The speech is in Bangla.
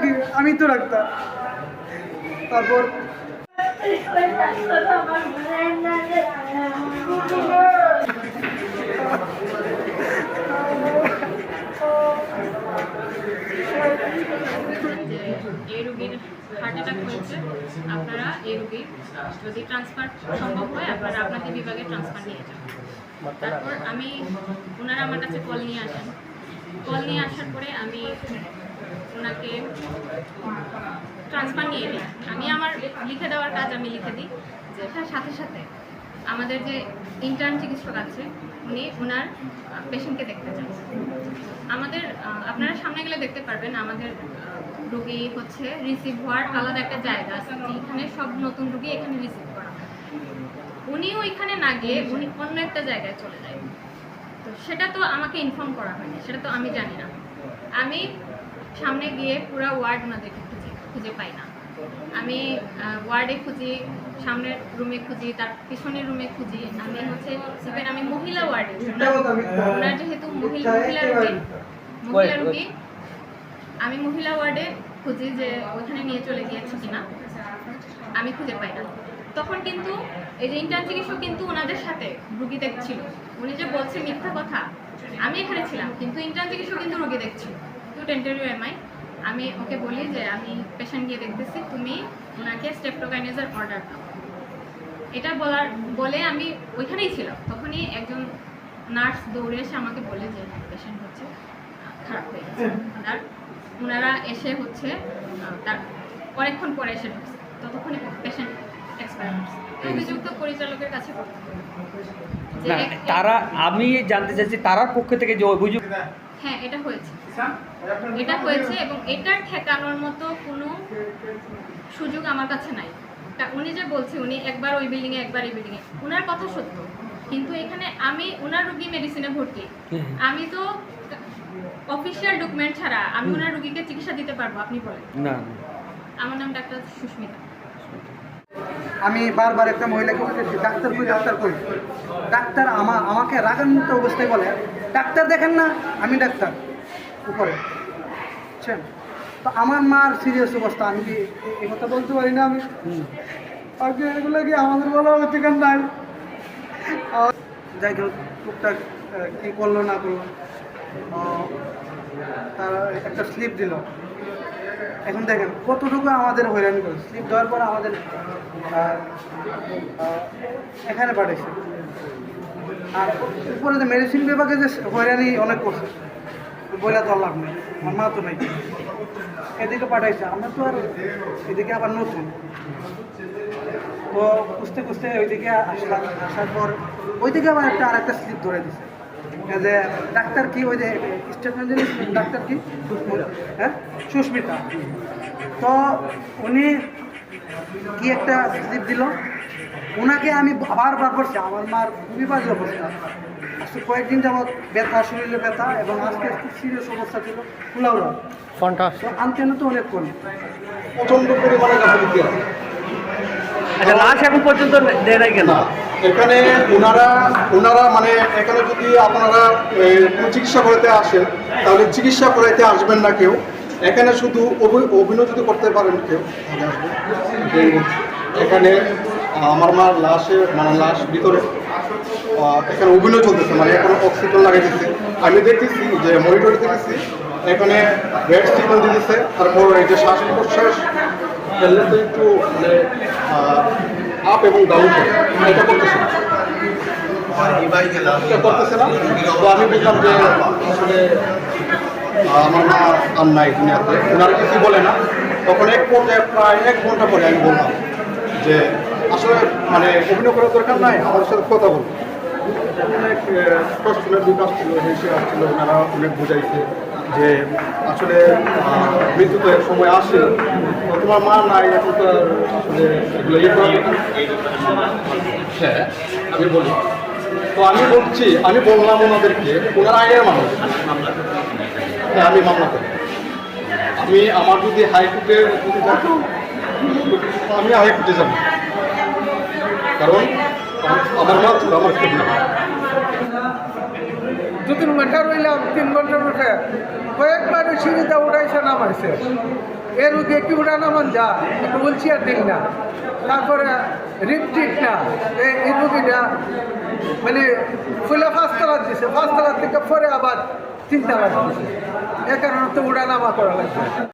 কি, আমি তো ডাক্তার। তারপর এই রোগীর হার্ট অ্যাটাক হয়েছে, আপনারা এই রোগীর যদি ট্রান্সফার সম্ভব হয় আপনারা আপনাদের বিভাগে ট্রান্সফার নিয়ে যান। তারপর ওনারা আমার কাছে কল নিয়ে আসেন। কল নিয়ে আসার পরে আমি ওনাকে ট্রান্সফার নিয়ে নিই। আমি আমার লিখে দেওয়ার কাজ আমি লিখে দিই, যে তার সাথে সাথে আমাদের যে ইন্টার্ন চিকিৎসক আছে উনি ওনার পেশেন্টকে দেখতে চান। আমাদের আপনারা সামনে গেলে দেখতে পারবেন আমাদের রোগী হচ্ছে রিসিভ হওয়ার আলাদা একটা জায়গা আছে, এখানে সব নতুন রোগী এখানে রিসিভ করা হয়। উনিও এখানে না গিয়ে উনি অন্য একটা জায়গায় চলে যায়। তো সেটা তো আমাকে ইনফর্ম করা হয়নি, সেটা তো আমি জানি না। আমি সামনে গিয়ে পুরো ওয়ার্ড ওনাদেরকে খুঁজে পাই না। আমি ওয়ার্ডে খুঁজি, সামনের রুমে খুঁজি, তার পিছনের রুমে খুঁজি। আমি হচ্ছে ইভেন আমি মহিলা ওয়ার্ডে, ওনার যেহেতু মহিলা রুগী, আমি মহিলা ওয়ার্ডে খুঁজি যে ওইখানে নিয়ে চলে গিয়েছে কিনা, আমি খুঁজে পাই না। তখন কিন্তু এই যে ইন্টার্ন চিকিৎসক কিন্তু ওনাদের সাথে রুগী দেখছিল। উনি যে বলছে মিথ্যা কথা, আমি এখানে ছিলাম কিন্তু ইন্টার্ন চিকিৎসক কিন্তু রুগী দেখছিল। টু টেন্টারিউ এমআই, আমি ওকে বলি যে আমি পেশেন্ট গিয়ে দেখতেছি, তুমি ওনাকে স্টেপটোকাইনেজের অর্ডার দাও। এটা বলে আমি ওইখানেই ছিলাম। তখনই একজন নার্স দৌড়ে এসে আমাকে বলে যে পেশেন্ট হচ্ছে খারাপ হয়ে গেছে। আর ওনারা এসে হচ্ছে তার অনেকক্ষণ পরে এসে ঢুকছে, ততক্ষণই পেশেন্ট এক্সপায়ার হচ্ছে। অভিযুক্ত পরিচালকের কাছে তারা, আমি জানতে চাইছি তারার পক্ষ থেকে যে অভিযোগ। হ্যাঁ, এটা হয়েছে এবং এটার ঠেকানোর মতো কোনো সুযোগ আমার কাছে নাই। উনি যে বলছে উনি একবার ওই বিল্ডিংয়ে একবার এই বিল্ডিংয়ে, ওনার কথা সত্য, কিন্তু এখানে আমি ওনার রোগী মেডিসিনে ভর্তি, আমি তো অফিসিয়াল ডকুমেন্ট ছাড়া আমি ওনার রোগীকে চিকিৎসা দিতে পারবো? আপনি বলেন না। আমার নাম ডাক্তার সুস্মিতা। আমি বারবার একটা মহিলাকে বলতেছি ডাক্তার কই, ডাক্তার কই। ডাক্তার আমাকে রাগান্বিত অবস্থায় বলে, ডাক্তার দেখেন না, আমি ডাক্তার উপরে, বুঝছেন? তো আমার মার সিরিয়াস অবস্থা, আমি কি এই কথা বলতে পারি না? আমি এগুলো কি আমাদের বলা হচ্ছে কেন নাই? যাই হোক, টুকটাক কী করলো না করলো, তার একটা স্লিপ দিল। এখন দেখেন কতটুকু আমাদের হয়রানি করে। স্লিপ দেওয়ার পর আমাদের এখানে পাঠিয়েছে। আর উপরে যে মেডিসিন বিভাগে যে হয়রানি অনেক করছে, বইলা তো লাভ নেই, আমার মা তো নেই, এদিকে পাঠাইছে। আমরা তো আর এদিকে আবার নতুন, তো খুঁজতে খুঁজতে ওইদিকে আসার পর ওইদিকে আবার আরেকটা স্লিপ ধরে দিছে যে ডাক্তার কি, ওই যে স্টেটমেন্ট ডাক্তার কি, হ্যাঁ সুস্মিতা। তো উনি কি একটা স্লিপ দিল, ওনাকে আমি বারবার করছি। আমার মার খুবই বাজে অবস্থা, আজকে কয়েকদিন যাবৎ ব্যথা, শরীরে ব্যথা, এবং আজকে খুব সিরিয়াস অবস্থা ছিল। ফুলাউরা আনতে তো অনেক কম, প্রচণ্ড পরিমাণে গাফিলতি আছে। আচ্ছা, লাশ এখন পর্যন্ত দেয় নাই কেন? এখানে ওনারা মানে এখানে যদি আপনারা কোনো চিকিৎসা করাতে আসেন তাহলে চিকিৎসা করাইতে আসবেন না কেউ। এখানে শুধু অভিনয় যদি করতে পারেন কেউ আসবেন। এখানে আমার মার লাশ ভিতরে এখানে অভিনয় চলতেছে, মানে এখন অক্সিজেন লাগিয়ে দিচ্ছে। আমি দেখতেছি যে মনিটরে দেখতেছি এখানে ব্রেড সিগন্যাল দিতেছে। তারপর এই যে শ্বাস প্রশ্বাস ফেললে তো একটু মানে আপ এবং ডাউন এটা করতেছে না। তো আমি বুঝলাম যে আসলে আমার মা আর নাই দুনিয়াতে, ওনারা কিছু বলে না। তখন এক পর্যায়ে প্রায় 1 ঘন্টা পরে আমি বললাম যে আসলে মানে অভিনয় করার দরকার নাই, আমার সাথে কথা বলবো। অনেক প্রশ্নের বিকাশ ছিল, হেসে আসছিল, ওনারা অনেক বুঝাইছে যে আসলে মৃত্যু তো এক সময় আসে, তোমার মা নাই, এখন তো আসলে এগুলো হ্যাঁ আমি বলি। তো আমি বললাম ওনাদেরকে, ওনারা আইনের মানুষ, হ্যাঁ আমি মামলা করি। আমার যদি হাইকোর্টে আমি হাইকোর্টে যাব, কারণ আমার মা ছিল আমার 2-3 ঘন্টা রইলাম, 3 ঘন্টার উঠে কয়েকবার সিঁড়িতে উঠাইছে নামাইছে। এর রুগী কি উঠা নামান যা, একটু বলছি আর দিন না, তারপরে রিপটিক না, এই রুগীটা মানে ফুলে 5 তলা দিছে, 5 তলার থেকে পরে আবার 3 তলা দিছে। এ কারণে তো উঠা নামা করা লাগছে।